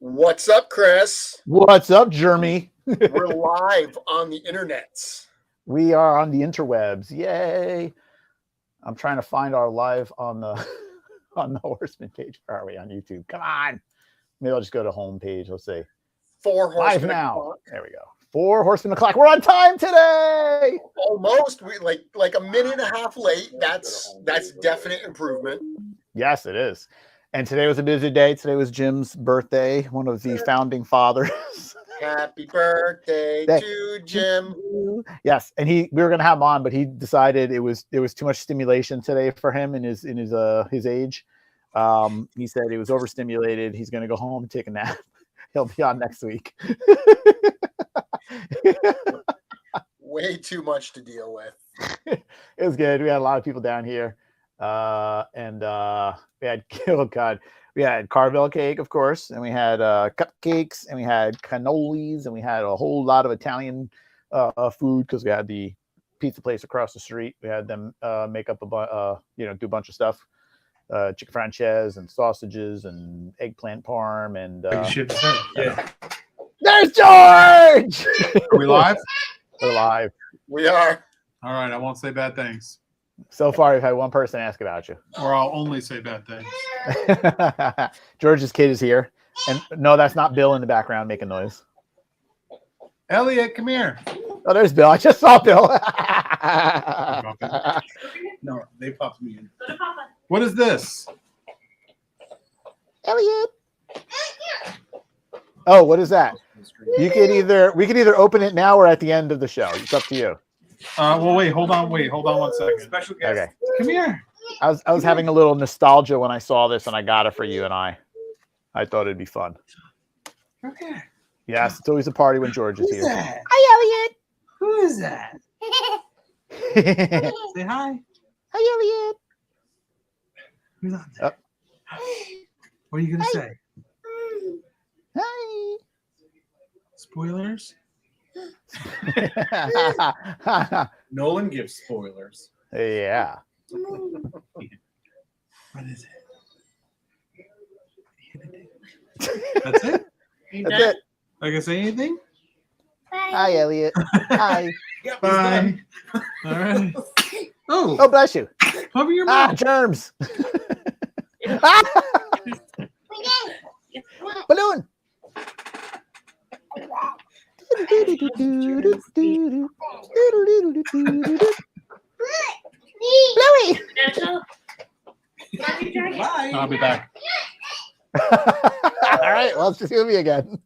What's up, Chris? What's up, Jeremy? We're live on the internets. We are on the interwebs. Yay. I'm trying to find our live on the Horseman page. Where are we on YouTube? Come on. Maybe I'll just go to home page. Let's see. 4 Live Horsemen now. o'clock. There we go. 4 Horsemen o'clock. We're on time today. Almost. We like a minute and a half late. That's definite improvement. Yes, it is. And today was a busy day. Today was Jim's birthday, one of the founding fathers. Happy birthday to Jim. Yes, and we were gonna have him on, but he decided it was too much stimulation today for him in his age. He said he was overstimulated. He's gonna go home and take a nap. He'll be on next week. Way too much to deal with. It was good. We had a lot of people down here, and we had we had Carvel cake, of course, and we had cupcakes, and we had cannolis, and we had a whole lot of Italian food because we had the pizza place across the street. We had them make up do a bunch of stuff, chicken franchise and sausages and eggplant parm and. Yeah. There's George. Are we live? We're live. We are. All right. I won't say bad things, So far, we've had one person ask about you. or I'll only say bad things. George's kid is here, and no, that's not Bill in the background making noise. Elliot, come here. Oh, there's Bill. I just saw Bill. No, they popped me in. What is this? Elliot. Oh, what is that? We could either open it now or at the end of the show. It's up to you. Well, wait. Hold on 1 second. Special guest. Okay. Come here. I was having a little nostalgia when I saw this, and I got it for you and I. I thought it'd be fun. Okay. Yes, it's always a party when George is Who's here. that? Hi, Who is that? Elliot. Say hi. Hi, Elliot. Who's on there? What are you gonna say? Hi. Spoilers? Nolan gives spoilers. Yeah. What is it? That's it? That's it. I can say anything? Hi, Elliot. Hi. Yep, Bye. All right. Oh, Oh, bless you. cover your Ah, mouth. germs. Ah! Balloon. Bluey. Bye. I'll be back. All right, well, it's just you and me again.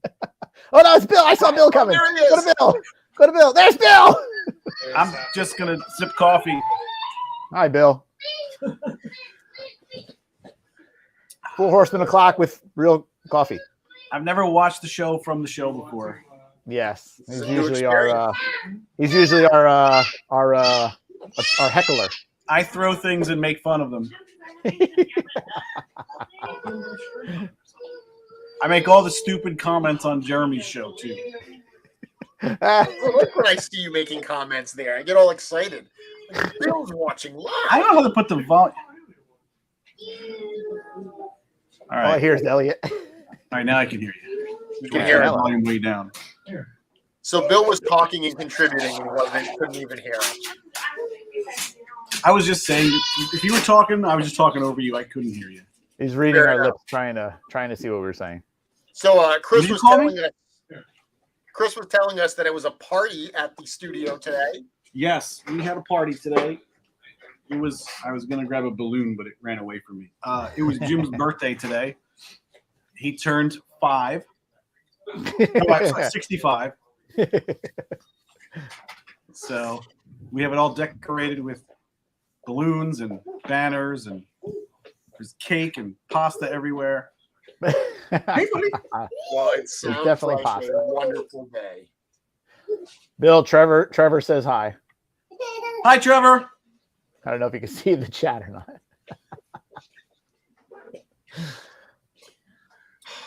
Oh, no, it's Bill. I saw Bill coming. There he is. Go to Bill. Go to Bill. There's Bill. I'm just gonna sip coffee. Hi, Bill. 4 Horsemen o'clock with real coffee. I've never watched the show from the show before. Yes, he's It's a new usually our heckler. I throw things and make fun of them. I make all the stupid comments on Jeremy's show too. I like when I see you making comments there. I get all excited. Like, Bill's watching live. I don't know how to put the volume. All All I right, hear is Elliot. all right. Now I can hear you. You can Turn hear the him. volume way down. So Bill was talking and contributing and couldn't even hear him. I was just saying, if you were talking, I was just talking over you. I couldn't hear you. He's reading Fair our enough. lips, trying to see what we're saying. So Chris Did you was call me? telling us that it was a party at the studio today. Yes, we had a party today. I was gonna grab a balloon, but it ran away from me. It was Jim's birthday today. He turned 5. No, actually 65. So we have it all decorated with balloons and banners, and there's cake and pasta everywhere. Hey, buddy. Well, it sounds definitely like possible. a wonderful day. Bill, Trevor says hi. Hi, Trevor. I don't know if you can see the chat or not.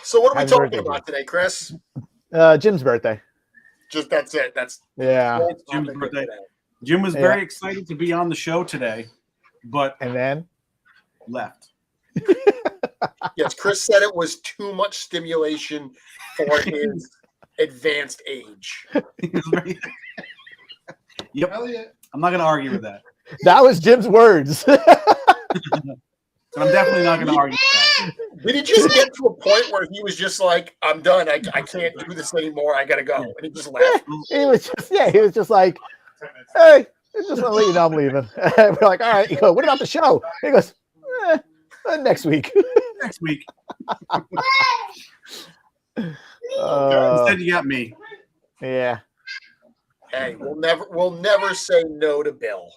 So what are we Happy talking birthday, about today, Chris? Jim's birthday. Just that's it. That's Yeah. the whole Jim's topic of birthday. today. Jim was Yeah. very excited to be on the show today, but And then left. Yes, Chris said it was too much stimulation for his advanced age. Yep. Elliot. I'm not going to argue with that. That was Jim's words. And I'm definitely not going to argue with that. Did he just get to a point where he was just like, I'm done. I can't do this anymore. I got to go. And he just left. He was just like, hey, I just want to let you know I'm leaving. We're like, all right. You go, what about the show? He goes, next week. Next week. Uh, Instead, you got me. yeah. Hey, we'll never say no to Bill.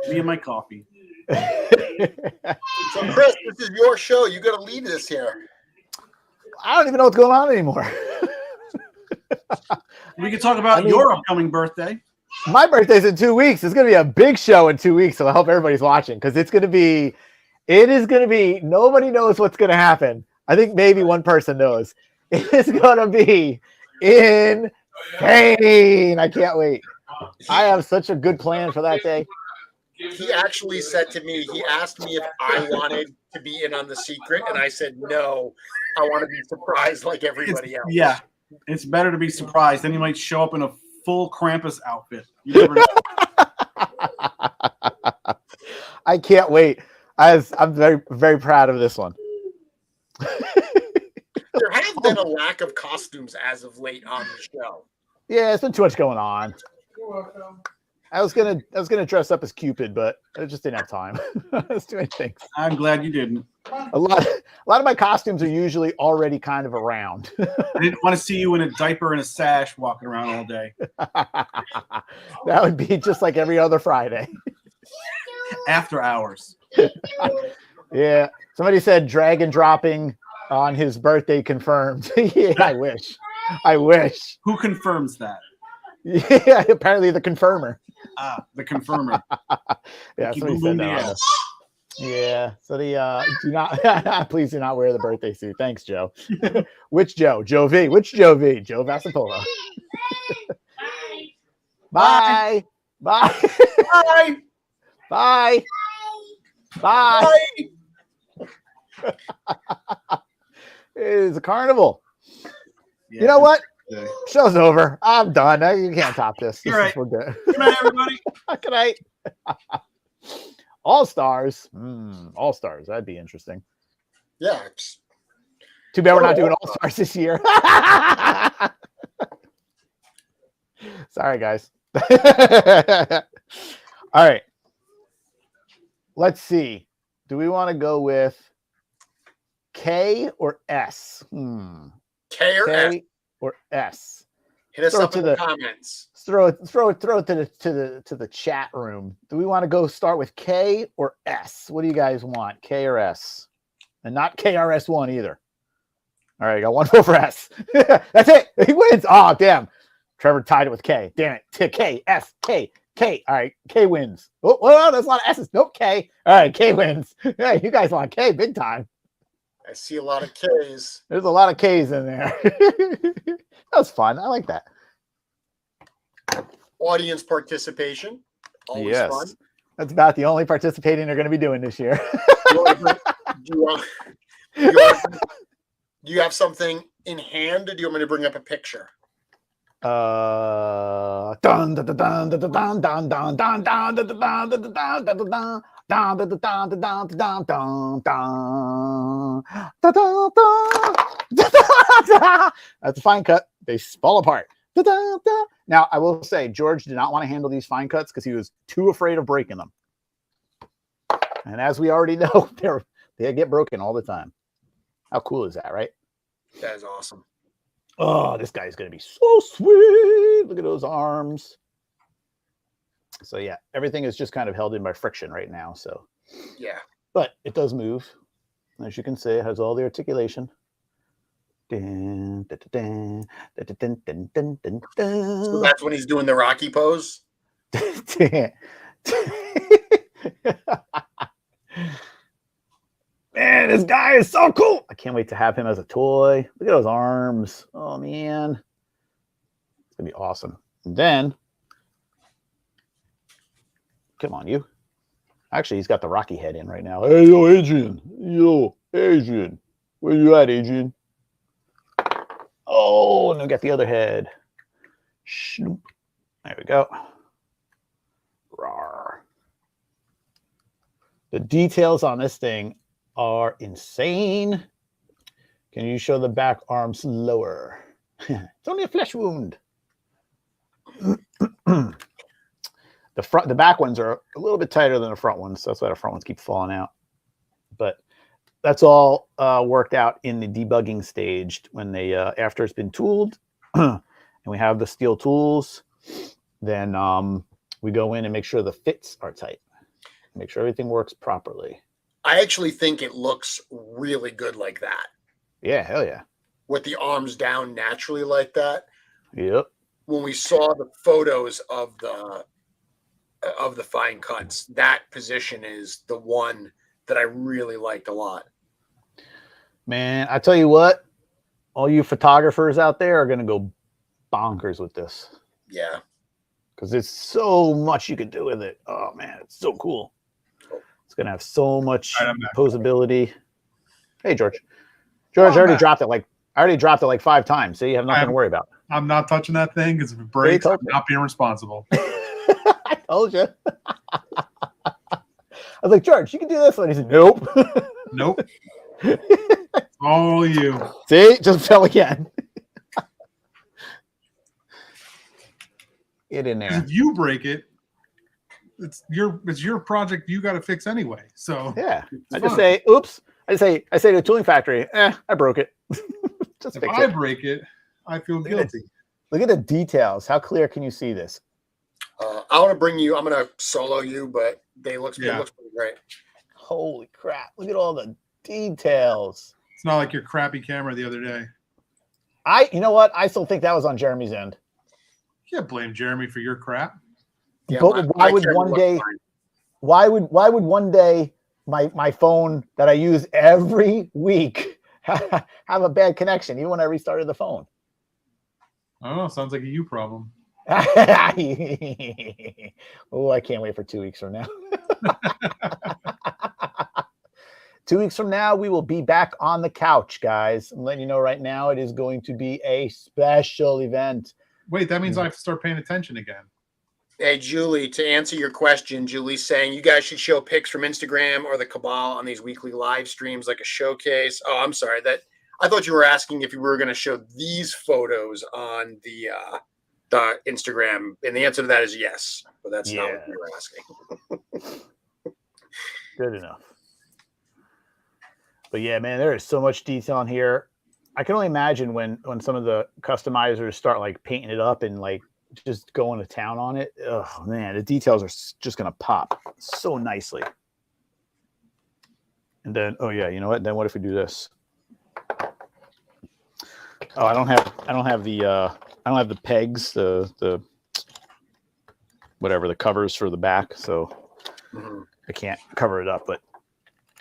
Me and my coffee. So, Chris, this is your show. You got to lead this here. I don't even know what's going on anymore. We can talk about your upcoming birthday. My birthday's in 2 weeks. It's going to be a big show in 2 weeks. So I hope everybody's watching because it is going to be, nobody knows what's going to happen. I think maybe one person knows. It is going to be insane. I can't wait. I have such a good plan for that day. He actually said to me, he asked me if I wanted to be in on the secret, and I said no. I want to be surprised like everybody else. Yeah, it's better to be surprised. Then you might show up in a full Krampus outfit. You never know. I can't wait. I'm very, very proud of this one. There has been a lack of costumes as of late on the show. Yeah, it's been too much going on. You're welcome. I was gonna dress up as Cupid, but I just didn't have time. I was doing things. I'm glad you didn't. A lot of my costumes are usually already kind of around. I didn't want to see you in a diaper and a sash walking around all day. That would be just like every other Friday. After hours. Yeah. Somebody said dragon dropping on his birthday confirmed. Yeah, I wish. Who confirms that? Yeah, apparently the confirmer. The confirmer. Yeah, Keep somebody boom said the that. ass. Yeah. So do not please do not wear the birthday suit. Thanks, Joe. Which Joe? Joe V. Which Joe V? Joe Vassapolo. Bye. Bye. Bye. Bye. Bye. It is a carnival. Yeah. You know what? Yeah. Show's over. I'm done. You can't top this. You're right. We're good. Good night, everybody. Good night. All Stars. All Stars. That'd be interesting. Yeah. Too bad we're not doing All Stars this year. Sorry, guys. All right. Let's see. Do we want to go with K or S? K or S? K or S? Hit us Throw up it in to the the- comments. Throw it to the chat room. Do we want to go start with K or S? What do you guys want? K or S? And not KRS1 either. All right, I got one vote for S. That's it. He wins. Oh, damn. Trevor tied it with K. Damn it. K, S, K, K. All right, K wins. Oh, well, there's a lot of S's. Nope, K. All right, K wins. Yeah, you guys want K big time. I see a lot of K's. There's a lot of K's in there. That was fun. I like that. Audience participation. Always Yes. fun. That's about the only participating they're going to be doing this year. Do you have something in hand, or do you want me to bring up a picture? Dun dun dun dun dun dun dun dun dun dun dun dun dun dun dun dun that's a fine cut. They fall apart. Now, I will say, George did not want to handle these fine cuts because he was too afraid of breaking them. And as we already know, they get broken all the time. How cool is that, right? That is awesome. Oh, this guy's going to be so sweet. Look at those arms. So, yeah, everything is just kind of held in by friction right now. So, Yeah. but it does move. As you can see, it has all the articulation. So that's when he's doing the Rocky pose. Man, this guy is so cool. I can't wait to have him as a toy. Look at those arms. Oh, man. It's going to be awesome. And then, come on, you. Actually, he's got the Rocky head in right now. Hey, yo, Adrian. Yo, Adrian. Where you at, Adrian? Oh, and we got the other head. Shnoop. There we go. Rawr. The details on this thing are insane. Can you show the back arms lower? It's only a flesh wound. The back ones are a little bit tighter than the front ones. So that's why the front ones keep falling out. But that's all worked out in the debugging stage when they after it's been tooled and we have the steel tools. Then we go in and make sure the fits are tight. Make sure everything works properly. I actually think it looks really good like that. Yeah, hell yeah. With the arms down naturally like that. Yep. When we saw the photos of the fine cuts, that position is the one that I really liked a lot. Man, I tell you what, all you photographers out there are going to go bonkers with this. Yeah. Because there's so much you can do with it. Oh, man, it's so cool. It's going to have so much posability. Hey, George. George, I already dropped it like 5 times, so you have nothing to worry about. I'm not touching that thing because if it breaks, I'm not being responsible. I told you. I was like, George, you can do this one. He said, nope. Nope. All you. See, just fell again. Get in there. If you break it, it's your project. You got to fix anyway. So yeah, I just say, oops. I say to the tooling factory, I broke it. Just if fix I it. break it, I feel guilty. Look at the details. How clear can you see this? I want to bring you. I'm going to solo you, but it looks pretty great. Holy crap! Look at all the details. It's not like your crappy camera the other day. You know what? I still think that was on Jeremy's end. You can't blame Jeremy for your crap. Yeah, but why would one day my phone that I use every week have a bad connection, even when I restarted the phone? I don't know. Sounds like a you problem. Oh, I can't wait for 2 weeks from now. 2 weeks from now, we will be back on the couch, guys. I'm letting you know right now, it is going to be a special event. Wait, that means I have to start paying attention again. Hey, Julie, to answer your question, Julie's saying you guys should show pics from Instagram or the Cabal on these weekly live streams, like a showcase. Oh, I'm sorry. I thought you were asking if you were going to show these photos on the Instagram, and the answer to that is yes. But that's not what you were asking. Good enough. But yeah, man, there is so much detail on here. I can only imagine when some of the customizers start like painting it up and like just going to town on it. Oh man, the details are just gonna pop so nicely. And then, oh yeah, you know what? Then what if we do this? Oh, I don't have the pegs, the whatever, the covers for the back, so I can't cover it up. But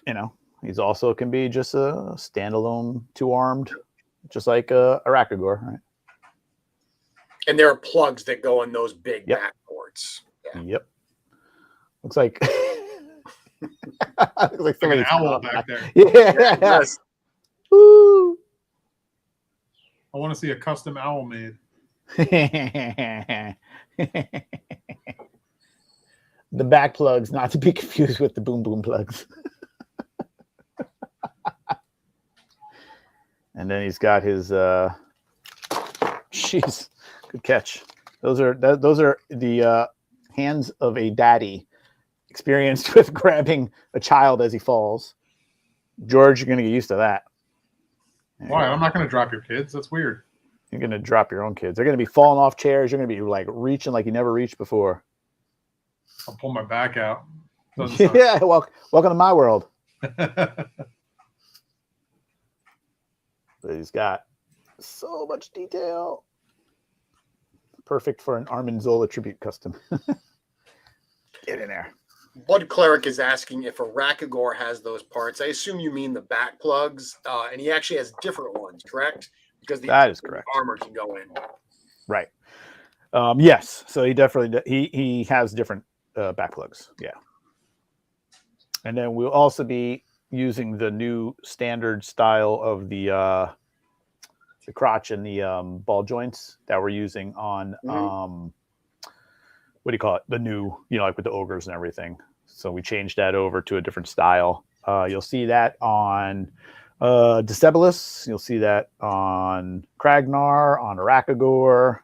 you know, these also can be just a standalone 2-armed, just like a Rakagor, right? And there are plugs that go in those big backboards. Yeah. Yep. Looks like looks like Like an owl back there. Yeah. Yes. Woo. I want to see a custom owl made. The back plugs, not to be confused with the boom boom plugs. And then he's got his jeez, good catch. Those are the hands of a daddy experienced with grabbing a child as he falls. George, you're gonna get used to that. Why? I'm not going to drop your kids. That's weird. You're gonna drop your own kids. They're gonna be falling off chairs. You're gonna be like reaching like you never reached before. I'll pull my back out. Yeah, welcome to my world. But he's got so much detail. Perfect for an Armin Zola tribute custom. Get in there. Blood Cleric is asking if a Rakagor has those parts. I assume you mean the back plugs, and he actually has different ones, correct? Because that is correct. Armor can go in. Right. Yes. So he definitely he has different back plugs. Yeah. And then we'll also be using the new standard style of the crotch and the ball joints that we're using on what do you call it? The new, like with the ogres and everything. So we changed that over to a different style. You'll see that on Decebalus. You'll see that on Kragnar, on Arakagor.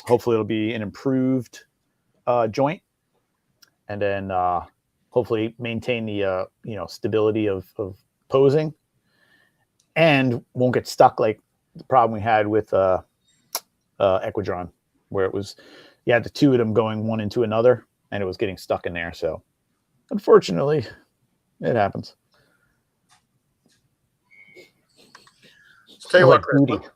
Hopefully it'll be an improved joint. And then hopefully maintain the stability of posing, and won't get stuck like the problem we had with Equidron, where it was you had the two of them going one into another, and it was getting stuck in there. So unfortunately, it happens. So tell you what, Like Chris, booty.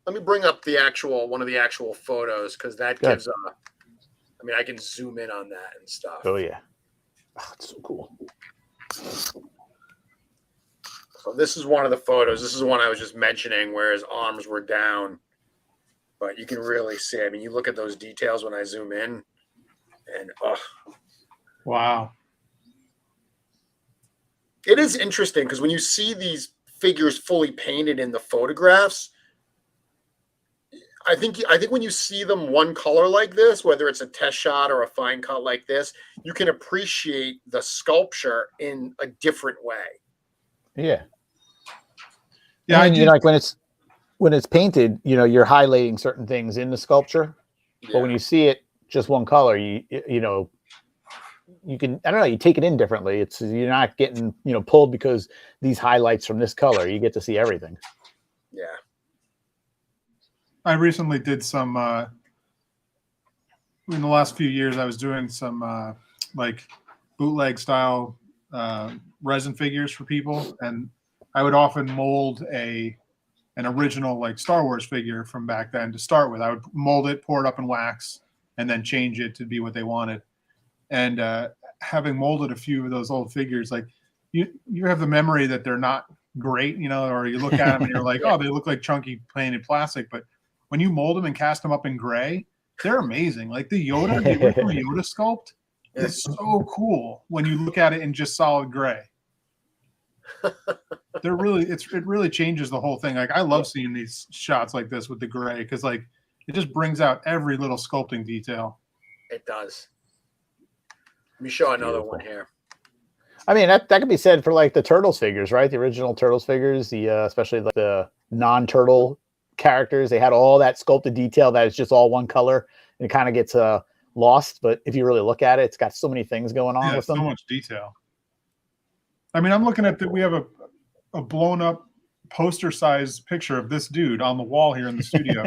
let me bring up one of the actual photos, because that Good. gives I mean, I can zoom in on that and stuff. Oh yeah, it's so cool. So this is one of the photos. This is the one I was just mentioning, where his arms were down, but you can really see. I mean, you look at those details when I zoom in, and Wow. it is interesting because when you see these figures fully painted in the photographs, I think when you see them one color like this, whether it's a test shot or a fine cut like this, you can appreciate the sculpture in a different way. Yeah. Yeah, I mean, like when it's painted, you're highlighting certain things in the sculpture. Yeah. But when you see it just one color, you can, I don't know, you take it in differently. You're not getting, pulled because these highlights from this color. You get to see everything. Yeah. I recently did some in the last few years I was doing some like bootleg style resin figures for people, and I would often mold an original like Star Wars figure from back then to start with. I would mold it, pour it up in wax, and then change it to be what they wanted. And having molded a few of those old figures, like you have the memory that they're not great, or you look at them and you're like, oh, they look like chunky painted plastic. But when you mold them and cast them up in gray, they're amazing. Like the original Yoda sculpt is so cool when you look at it in just solid gray. It really changes the whole thing. Like I love seeing these shots like this with the gray, because like it just brings out every little sculpting detail. It does. Let me show another one here. I mean, that could be said for like the Turtles figures, right? The original Turtles figures, especially like the non-turtle characters, they had all that sculpted detail that is just all one color, and it kind of gets lost. But if you really look at it, it's got so many things going on with them. So much detail. I mean, I'm looking at that. We have a blown up poster size picture of this dude on the wall here in the studio.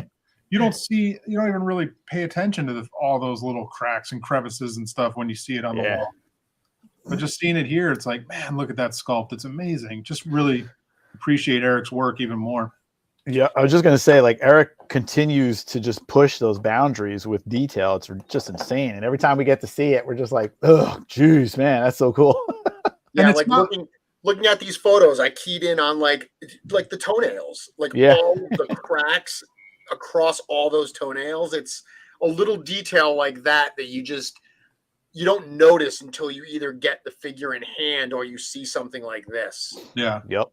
You don't even really pay attention to all those little cracks and crevices and stuff when you see it on the wall. But just seeing it here, it's like, man, look at that sculpt. It's amazing. Just really appreciate Eric's work even more. Yeah, I was just going to say, like, Eric continues to just push those boundaries with detail. It's just insane. And every time we get to see it, we're just like, oh, geez, man, that's so cool. Yeah, like looking at these photos, I keyed in on like the toenails, like all the cracks across all those toenails. It's a little detail like that you don't notice until you either get the figure in hand or you see something like this. Yeah. Yep.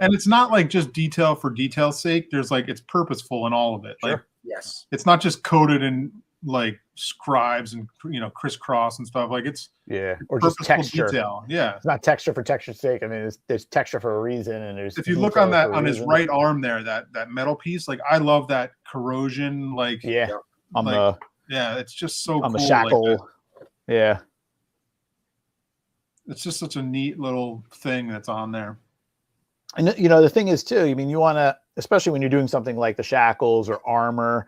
And it's not like just detail for detail's sake. There's like, it's purposeful in all of it. Sure. Like, yes, it's not just coded in like scribes and crisscross and stuff. Like it's or just texture. Detail. Yeah, it's not texture for texture's sake. I mean, there's texture for a reason, and there's. If you look on that on his right arm there, that metal piece, like I love that corrosion. Like it's just so on cool, the shackle. like yeah, it's just such a neat little thing that's on there. And the thing is too, I mean, you want to, especially when you're doing something like the shackles or armor,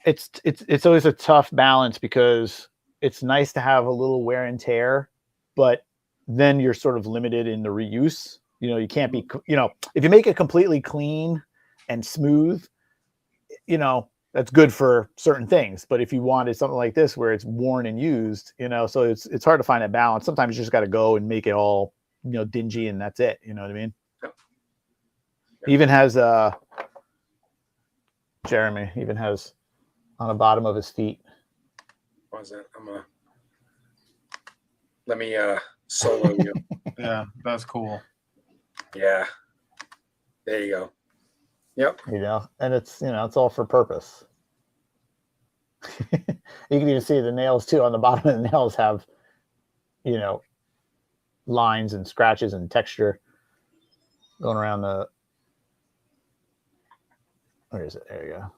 it's always a tough balance, because it's nice to have a little wear and tear, but then you're sort of limited in the reuse. You can't be, if you make it completely clean and smooth, that's good for certain things. But if you wanted something like this where it's worn and used, so it's hard to find that balance. Sometimes you just got to go and make it all, dingy, and that's it. You know what I mean? Even has Jeremy even has on the bottom of his feet. What is that? Let me Solo you. Yeah, that's cool. Yeah. There you go. Yep. You know, and it's it's all for purpose. You can even see the nails too. On the bottom of the nails have, lines and scratches and texture going around the. Where is it? There you go.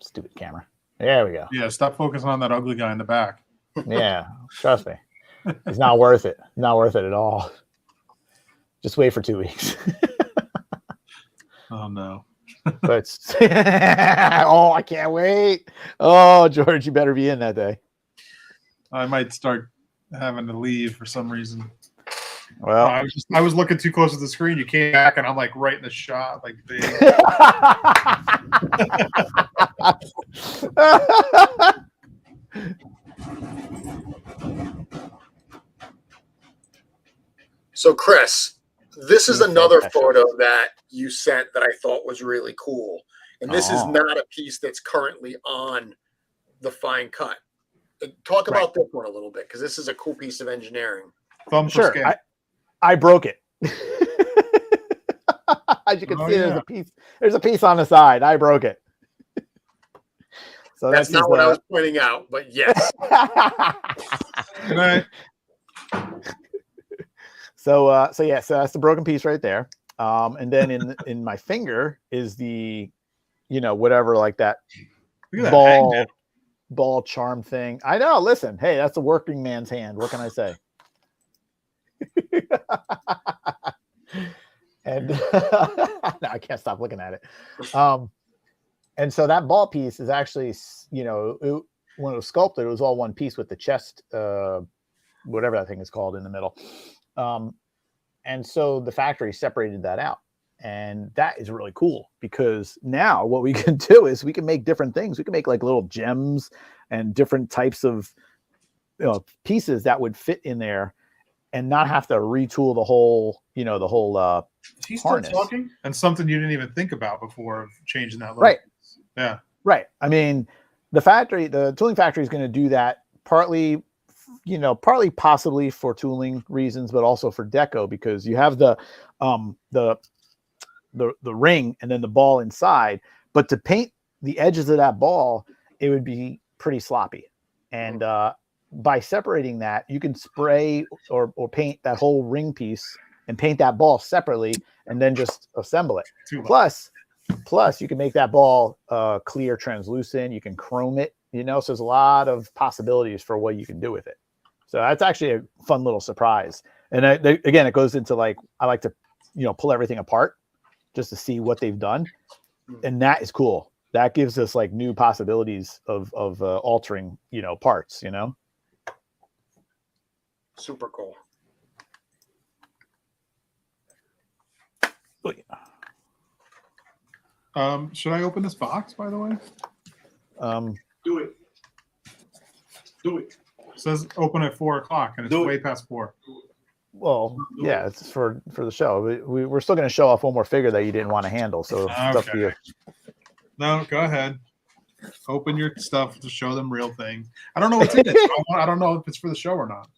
Stupid camera. There we go. Yeah, stop focusing on that ugly guy in the back. Yeah, trust me. It's not worth it. Not worth it at all. Just wait for 2 weeks. Oh no. But oh, I can't wait. Oh, George, you better be in that day. I might start having to leave for some reason. Well, I was looking too close to the screen. You came back, and I'm like right in the shot, like big. So, Chris, this is Yes, another yes. photo that you sent that I thought was really cool. And this is Oh. not a piece that's currently on the Fine Cut. Talk Right. about this one a little bit, because this is a cool piece of engineering. Thumb for Sure. scale. I broke it. As you can Oh, see, yeah. there's a piece on the side. I broke it. So That's this not what I was pointing out, but yes. Good night. So that's the broken piece right there. And then in my finger is the, whatever, like that Look at that hang down. ball charm thing. I know. Listen, hey, that's a working man's hand. What can I say? And no, I can't stop looking at it. And so that ball piece is actually, when it was sculpted, it was all one piece with the chest, whatever that thing is called in the middle. And so the factory separated that out. And that is really cool, because now what we can do is we can make different things. We can make like little gems and different types of pieces that would fit in there and not have to retool the whole, Is he still harness. talking? And something you didn't even think about before of changing that. Right. Yeah. Right. I mean, the tooling factory is going to do that partly possibly for tooling reasons, but also for deco, because you have the ring and then the ball inside. But to paint the edges of that ball, it would be pretty sloppy. And by separating that, you can spray or paint that whole ring piece and paint that ball separately, and then just assemble it. Too much. Plus, you can make that ball clear, translucent. You can chrome it, so there's a lot of possibilities for what you can do with it. So that's actually a fun little surprise. And again, it goes into like, I like to, pull everything apart just to see what they've done. And that is cool. That gives us like new possibilities of altering, parts, Super cool. Should I open this box, by the way? Do it. Do it. It says open at 4:00, and it's Do it. way past 4. Well, yeah, it's for the show. We're still going to show off one more figure that you didn't want to handle. So it's up to you. No, go ahead. Open your stuff to show them real thing. I don't know what's in it. I don't know if it's for the show or not.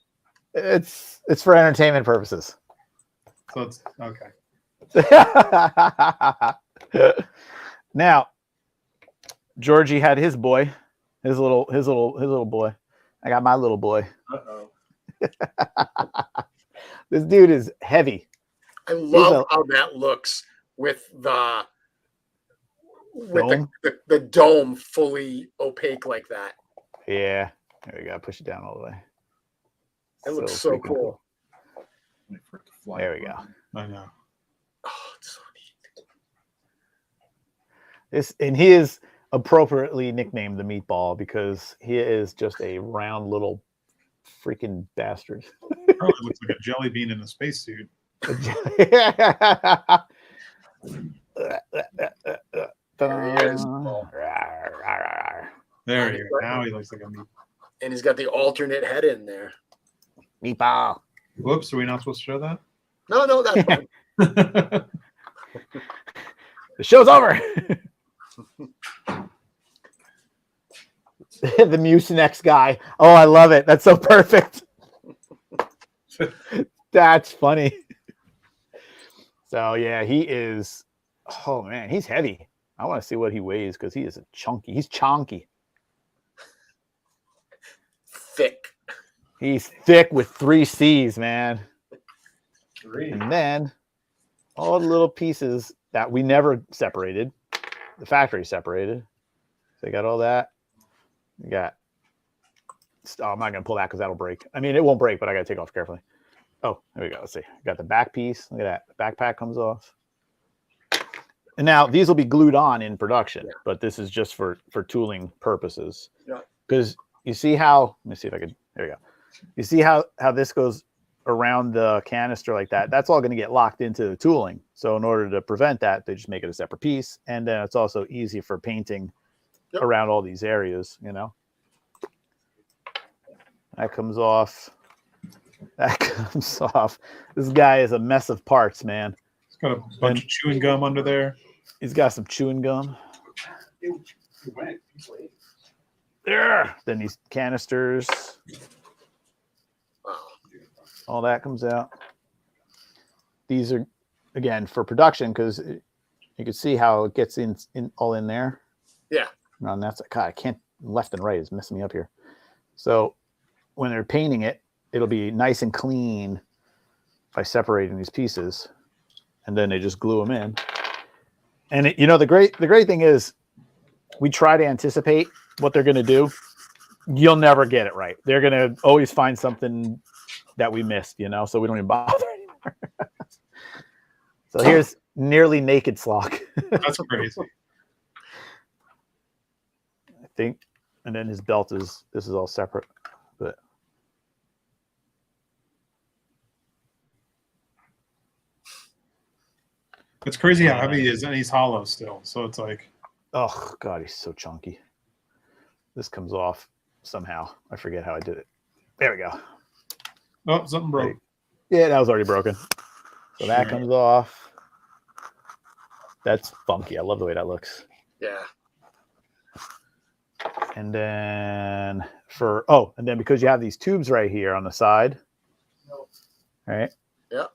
It's for entertainment purposes. So it's okay. Now, Georgie had his boy, his little boy. I got my little boy. Uh-oh. This dude is heavy. I love how that looks with the Dome? the dome fully opaque like that. Yeah, there we go. Push it down all the way. It looks so freaking cool. Wait for it to fly. There we go. I know. Oh, it's so neat. And he is appropriately nicknamed the Meatball because he is just a round little freaking bastard. Probably looks like a jelly bean in a spacesuit. There he is. There you go. Now he looks like a meat. And he's got the alternate head in there. Meatball. Whoops, are we not supposed to show that? No, that's fine. The show's over. The Mucinex guy. Oh, I love it. That's so perfect. That's funny. So yeah, he is. Oh man, he's heavy. I want to see what he weighs because he is a chunky. He's chonky. Thick. He's thick with 3 C's, man. Three. And then all the little pieces that we never separated, the factory separated. So you got all that. You got. Oh, I'm not gonna pull that because that'll break. I mean, it won't break, but I gotta take off carefully. Oh, there we go. Let's see. Got the back piece. Look at that. The backpack comes off. And now these will be glued on in production, but this is just for tooling purposes. Yeah. Because you see how, let me see if I can, there we go. You see how this goes around the canister like that? That's all going to get locked into the tooling. So in order to prevent that, they just make it a separate piece. And then it's also easy for painting around all these areas, you know? That comes off. That comes off. This guy is a mess of parts, man. It's got a bunch of chewing gum under there. He's got some chewing gum. There. Then these canisters. All that comes out. These are, again, for production because you can see how it gets in all in there. Yeah. And that's God, I can't left and right is messing me up here. So when they're painting it, it'll be nice and clean by separating these pieces, and then they just glue them in. And it, you know, the great thing is we try to anticipate what they're going to do. You'll never get it right. They're going to always find something that we missed, you know, so we don't even bother anymore. So here's nearly naked Slock. That's crazy. I think, and then his belt this is all separate, but It's crazy how heavy he is, and he's hollow still. So it's like, oh God, he's so chunky. This comes off somehow. I forget how I did it. There we go. oh, something broke. Yeah, that was already broken. So that comes off. That's funky. I love the way that looks. Yeah. And then and then because you have these tubes right here on the side, right? Yeah.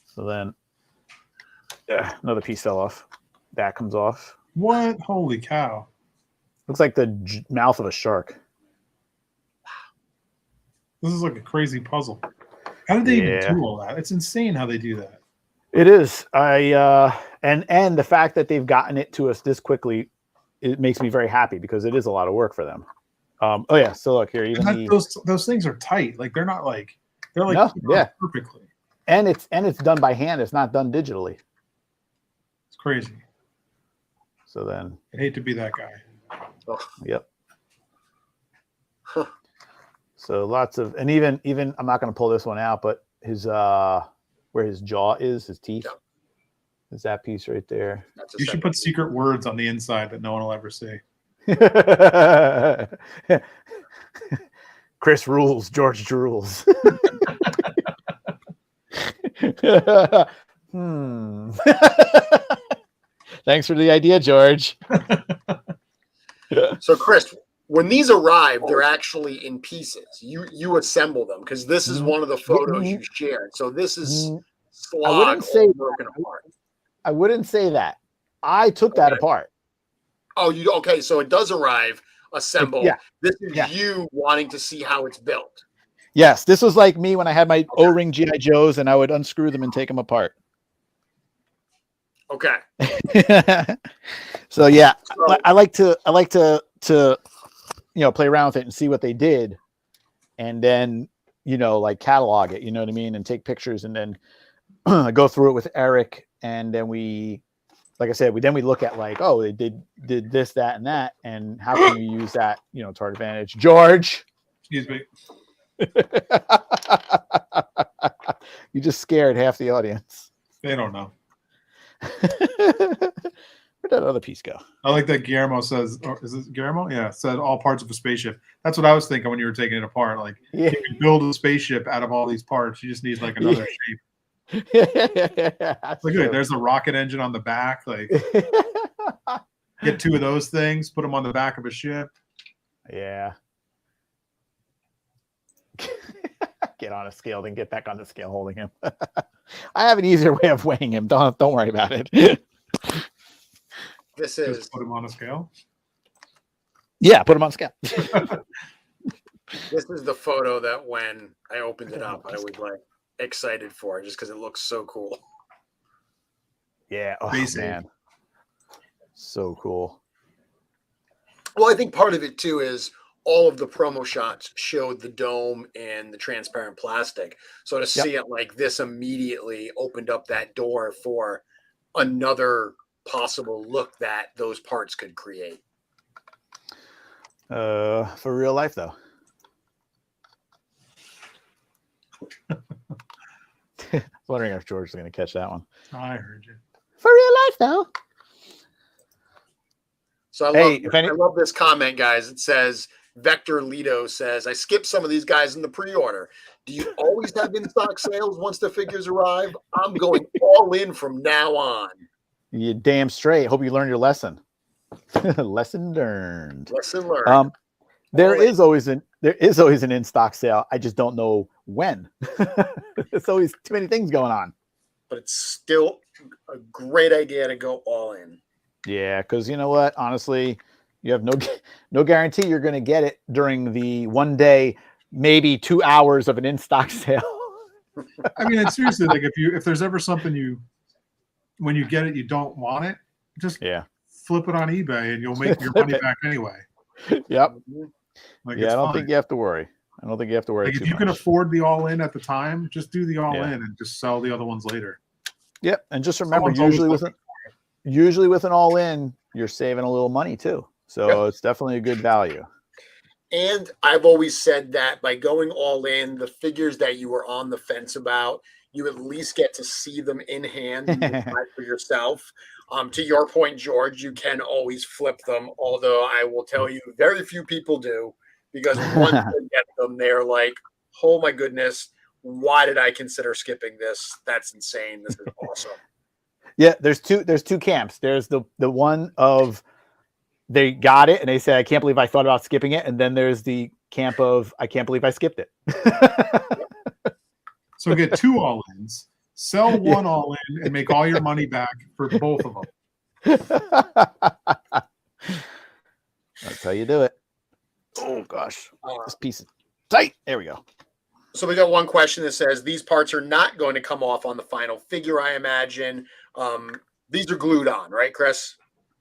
So then another piece fell off. That comes off. What? Holy cow! Looks like the mouth of a shark. This is like a crazy puzzle. How did they even Yeah. do all that? It's insane how they do that. It is. And the fact that they've gotten it to us this quickly, it makes me very happy because it is a lot of work for them. Oh yeah. So look here, even And those things are tight. Like they're like No, yeah. perfectly. and it's done by hand. It's not done digitally. It's crazy. So then, I hate to be that guy. yep. Huh. So lots of, and even I'm not going to pull this one out, but his where his jaw is, his teeth, is that piece right there. That's a You should separate- put secret words on the inside that no one will ever see. Chris rules, George drools. Thanks for the idea, George. So, Chris, when these arrive, they're actually in pieces. You assemble them because this is one of the photos you shared. So this is slog wouldn't say broken apart. I wouldn't say that. I took that apart. Oh, you okay? So it does arrive assembled. Yeah. This is Yeah. you wanting to see how it's built. Yes, this was like me when I had my O-ring GI Joes, and I would unscrew them and take them apart. Okay. So yeah, So, I like to play around with it and see what they did, and then like catalog it. You know what I mean, and take pictures, and then go through it with Eric, and then we, like I said, we look at like, oh, they did this, that, and that, and how can you use that to our advantage, George? Excuse me. You just scared half the audience. They don't know. Where'd that other piece go? I like that Guillermo says, or is it Guillermo? Yeah, said all parts of a spaceship. That's what I was thinking when you were taking it apart. Like Yeah. you can build a spaceship out of all these parts. You just need like another shape. Look at it. There's the rocket engine on the back. Like get 2 of those things, put them on the back of a ship. Yeah. get on a scale, then get back on the scale holding him. I have an easier way of weighing him. Don't worry about it. This is Just put him on a scale. Yeah, put him on scale. this is the photo that when I opened it up, I was like excited for, just because it looks so cool. Yeah. Oh, Basic. man. So cool. Well, I think part of it too is all of the promo shots showed the dome and the transparent plastic. So to see it like this immediately opened up that door for another possible look that those parts could create. For real life, though. I was wondering if George was going to catch that one. I heard you. For real life, though. So I love this comment, guys. It says, Vector Lido says, I skipped some of these guys in the pre-order. Do you always have in-stock sales once the figures arrive? I'm going all in from now on. You damn straight. Hope you learned your lesson. Lesson learned. Lesson learned. There is always an in-stock sale. I just don't know when. There's always too many things going on. But it's still a great idea to go all in. Yeah, because you know what? Honestly, you have no guarantee you're going to get it during the 1 day, maybe 2 hours of an in-stock sale. I mean, it's seriously like if there's ever something when you get it, you don't want it, just flip it on eBay and you'll make your money back anyway. Yep. Like, I don't think you have to worry. I don't think you have to worry. Like if you can afford the all-in at the time, just do the all-in and just sell the other ones later. Yep. And just remember, usually with an all-in, you're saving a little money too. So it's definitely a good value. And I've always said that by going all in, the figures that you were on the fence about, you at least get to see them in hand and decide for yourself. To your point, George, you can always flip them, although I will tell you, very few people do, because once they get them, they're like, oh my goodness, why did I consider skipping this? That's insane. This is awesome. Yeah, there's two camps. There's the one of they got it and they say, I can't believe I thought about skipping it. And then there's the camp of I can't believe I skipped it. So get 2 all-ins, sell one all-in, and make all your money back for both of them. That's how you do it. Oh gosh, this piece is tight. There we go. So we got one question that says these parts are not going to come off on the final figure, I imagine. These are glued on, right, Chris?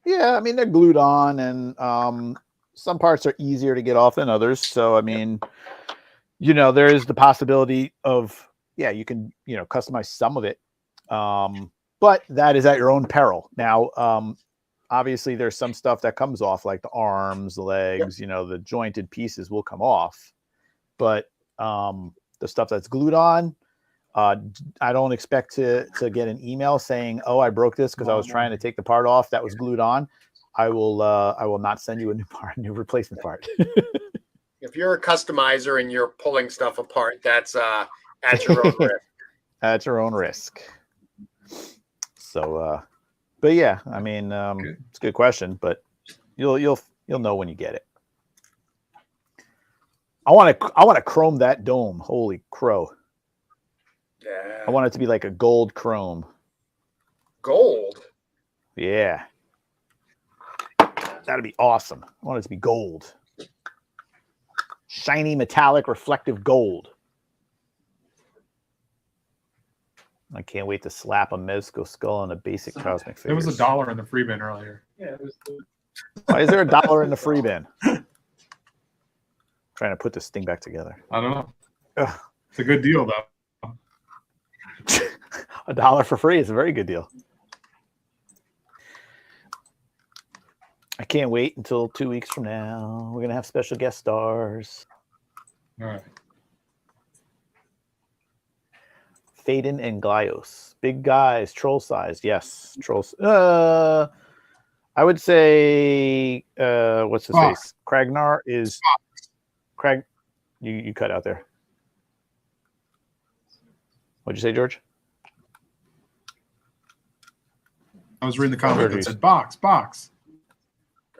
Yeah, I mean they're glued on, and some parts are easier to get off than others. So I mean, there is the possibility of you can customize some of it, but that is at your own peril. Now, obviously, there's some stuff that comes off, like the arms, the legs. The jointed pieces will come off, but the stuff that's glued on, I don't expect to get an email saying, "Oh, I broke this because I was trying to take the part off that was glued on." I will not send you a new replacement part. If you're a customizer and you're pulling stuff apart, that's at your own risk. At your own risk. So, but yeah, I mean, it's a good question, but you'll know when you get it. I want to chrome that dome. Holy crow! Yeah. I want it to be like a gold chrome. Gold. Yeah. That'd be awesome. I want it to be gold. Shiny, metallic, reflective gold. I can't wait to slap a Mezco skull on a basic Cosmic figure. There was $1 in the free bin earlier. Yeah, it was Why is there $1 in the free bin? Trying to put this thing back together. I don't know. Ugh. It's a good deal, though. $1 for free is a very good deal. I can't wait until 2 weeks from now. We're going to have special guest stars. All right. Phaedon and Glyos. Big guys, troll sized. Yes. Trolls. I would say what's his face? Kragnar is Crag. You cut out there. What'd you say, George? I was reading the comment that said box.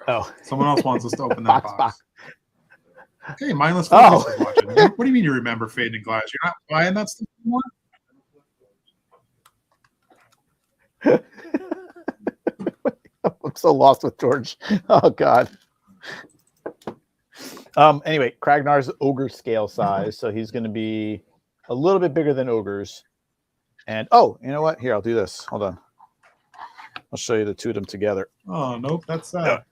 Oh. Someone else wants us to open that box. Hey, mindless Oh. focus is watching. What do you mean you remember Fading Glass? You're not buying that stuff anymore? I'm so lost with George. Oh God. Anyway, Kragnar's ogre scale size, so he's going to be a little bit bigger than ogres. And oh, you know what? Here, I'll do this. Hold on. I'll show you the two of them together. Oh, nope. That's There.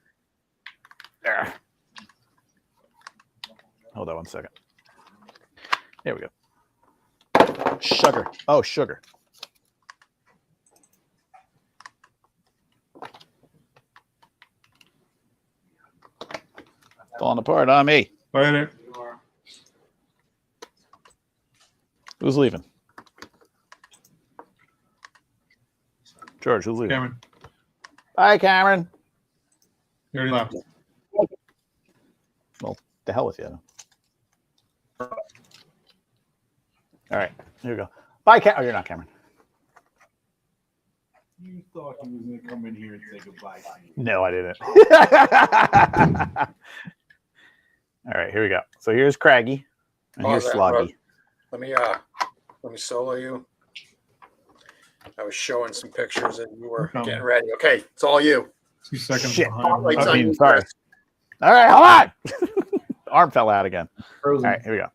Hold on one second. There we go. Sugar. Oh, sugar. Falling apart on me. Later. Who's leaving? George, who's leaving? Cameron, Bye, Cameron. you already left. The hell with you. All right, here we go. Bye, Cameron. Oh, you're not Cameron. You thought he was going to come in here and say goodbye to you. No, I didn't. All right, here we go. So here's Craggy, and Pause here's that, Sloggy. Let me solo you. I was showing some pictures and you were Okay. getting ready. Okay, it's all you. 2 seconds Shit. behind. Spotlight's I on mean, you, sorry. Chris. All right, hold on. Arm fell out again. All Frozen. right, here we go.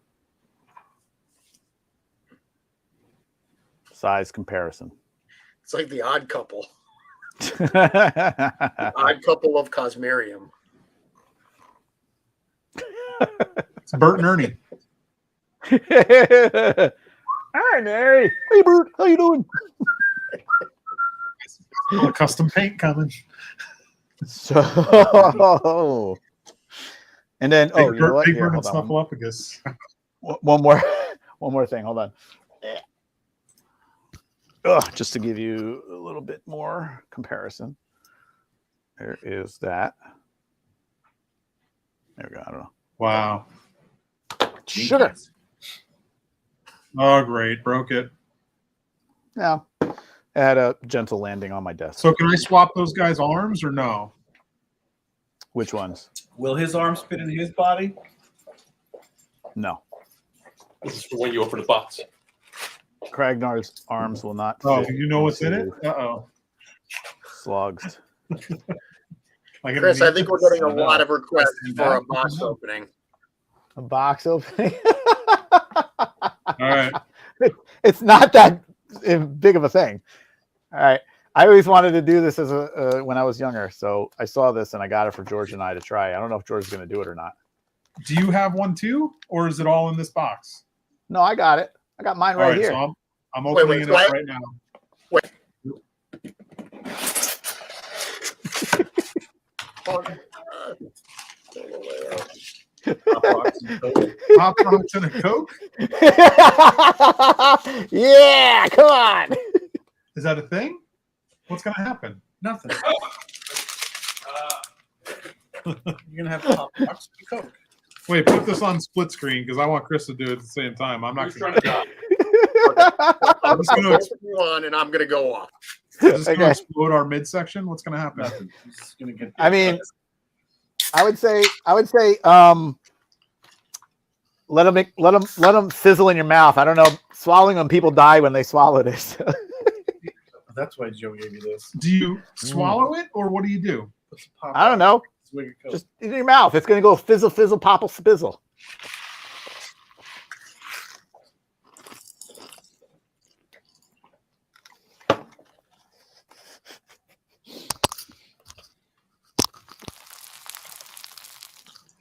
Size comparison. It's like the odd couple. Hi, Odd couple of Cosmerium. It's Bert and Ernie. Mary. Hey, Bert. How you doing? Oh, custom paint coming. So, and then you know what? Big Here, Bird and hold on. Snuffleupagus. One more, one more thing. Hold on. Just to give you a little bit more comparison. There is that. There we go. I don't know. Wow. Sugar. Oh, great. Broke it. Yeah. I had a gentle landing on my desk. So can I swap those guys' arms or no? Which ones? Will his arms fit in his body? No. This is for when you open the box. Kragnar's arms will not Oh, fit you know what's in it? into Uh-oh. Slogs. Like Chris, I think we're getting a don't know. lot of requests And for a that- box opening. A box opening. All right. It's not that big of a thing. All right. I always wanted to do this as when I was younger. So I saw this and I got it for George and I to try. I don't know if George is going to do it or not. Do you have one too? Or is it all in this box? No, I got it. I got mine All right right, here. so I'm Wait, opening it so up I- right now. Pop Rocks and a Coke? Yeah, come on. Is that a thing? What's going to happen? Nothing. You're going to have Pop Rocks and Coke. Wait, put this on split screen because I want Chris to do it at the same time. I'm not Who's going trying to die? I'm just gonna- just you on and I'm going to go off. Is this going to Okay. explode our midsection? What's going to happen? Nothing. He's just going to get. I mean, I would say, let them sizzle in your mouth. I don't know. Swallowing them, people die when they swallow this. That's why Joe gave you this. Do you swallow it or what do you do? Put some Pop I don't know. Rocks, swig of Coke. Just in your mouth. It's going to go fizzle, fizzle, popple, spizzle.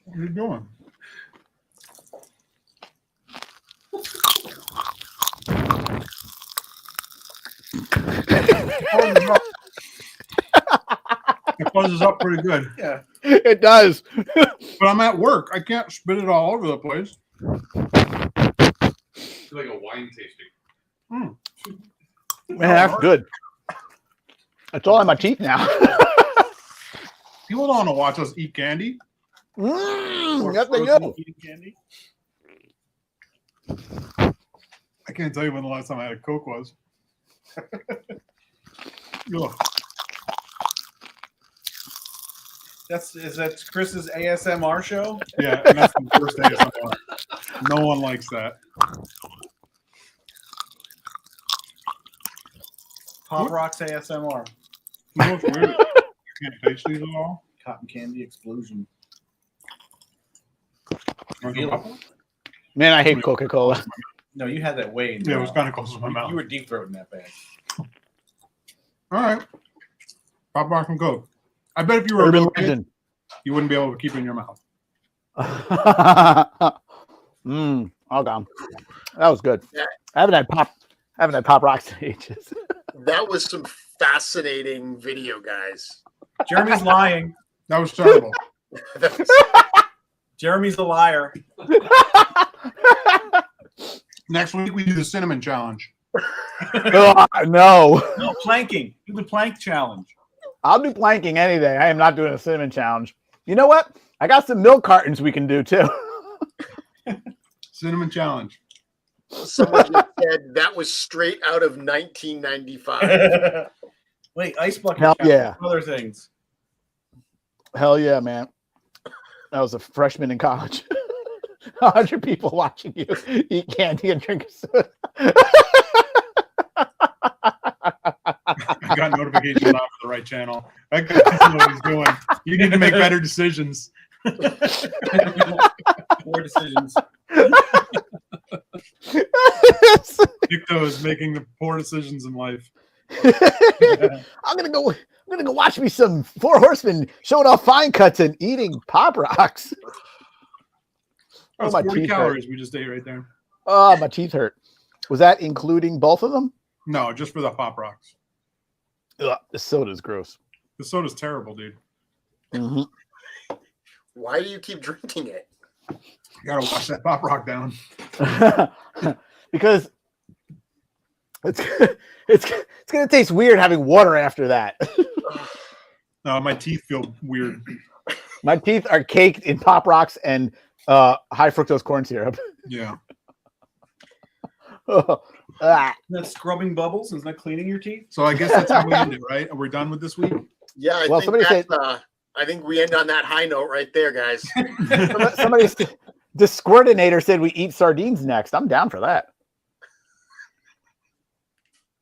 What are you doing? It buzzes up pretty good. Yeah. It does. But I'm at work. I can't spit it all over the place. It's like a wine tasting. Man, that's good. It's all in my teeth now. People don't want to watch us eat candy. Or Yes, they frozen do. eating candy. I can't tell you when the last time I had a Coke was. Ugh. That's Chris's ASMR show. Yeah, and that's the first ASMR. No one likes that. Pop Rocks ASMR. You know what's weird? I can't taste these at all. Cotton candy explosion. Want Feel some it? Man, I hate Coca-Cola. No, you had that way. In Yeah, your it was mouth. kind of close to my You mouth. were deep throating that bag. All right. Pop Rock and Coke. I bet if you were a Urban little kid, legend. you wouldn't be able to keep it in your mouth. Okay. That was good. Yeah. I haven't had pop rocks in ages. That was some fascinating video, guys. Jeremy's lying. That was terrible. That was- Jeremy's a liar. Next week we do the cinnamon challenge. Oh, no. No, planking. Do the plank challenge. I'll do planking any day. I am not doing a cinnamon challenge. You know what? I got some milk cartons we can do too. Cinnamon challenge. Someone just said that was straight out of 1995. Wait, ice bucket. Hell challenge, yeah. Other things. Hell yeah, man. That was a freshman in college. 100 people watching you eat candy and drink soda. I got notifications not for the right channel. That guy doesn't know what he's doing. You need to make better decisions. Poor decisions. Victo is making the poor decisions in life. I'm gonna go watch me some Four Horsemen showing off fine cuts and eating Pop Rocks. That was my 40 teeth calories we just ate right there. Oh, my teeth hurt. Was that including both of them? No, just for the Pop Rocks. Ugh, the soda's gross. The soda's terrible, dude. Mhm. Why do you keep drinking it? You gotta wash that Pop Rock down. Because it's gonna taste weird having water after that. No, my teeth feel weird. My teeth are caked in Pop Rocks and high fructose corn syrup. Yeah. Ah. That's scrubbing bubbles. Is that cleaning your teeth? So I guess that's how we end it, right? Are we done with this week? Yeah, I Well, think somebody that's, said- I think we end on that high note right there, guys. Somebody, the Squirtinator said we eat sardines next. I'm down for that.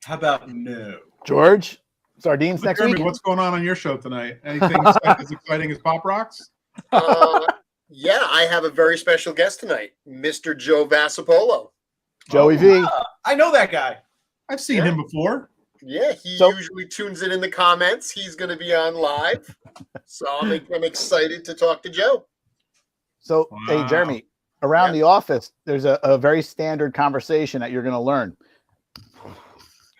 How about no? George, sardines next Jeremy, week. what's going on your show tonight? Anything as exciting as Pop Rocks? Yeah, I have a very special guest tonight, Mr. Joe Vassapolo. Joey V. I know that guy. I've seen him before. Yeah, he So- usually tunes in the comments. He's going to be on live. So I'm excited to talk to Joe. So, Wow. hey, Jeremy, around Yeah. the office, there's a very standard conversation that you're going to learn.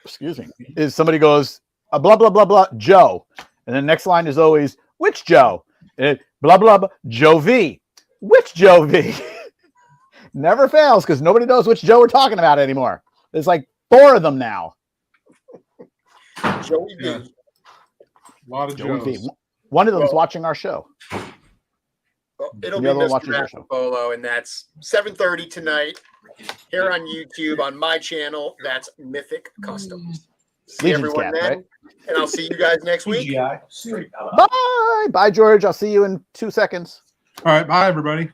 Excuse me. Is somebody goes, blah, blah, blah, blah, Joe. And the next line is always, which Joe? And blah, blah, blah, Joe V. Which Joe V? Never fails because nobody knows which Joe we're talking about anymore. There's like 4 of them now. Joey V. Yeah. A lot of Joey Joes. V. One of them's Well- watching our show. Well, it'll The be other one Mr. watches our show. Vassapolo, and that's 7:30 tonight here on YouTube on my channel. That's Mythic Customs. See Legion's everyone Cap, then, right? and I'll see you guys next week. CGI. Bye. Bye, George. I'll see you in 2 seconds. All right. Bye, everybody.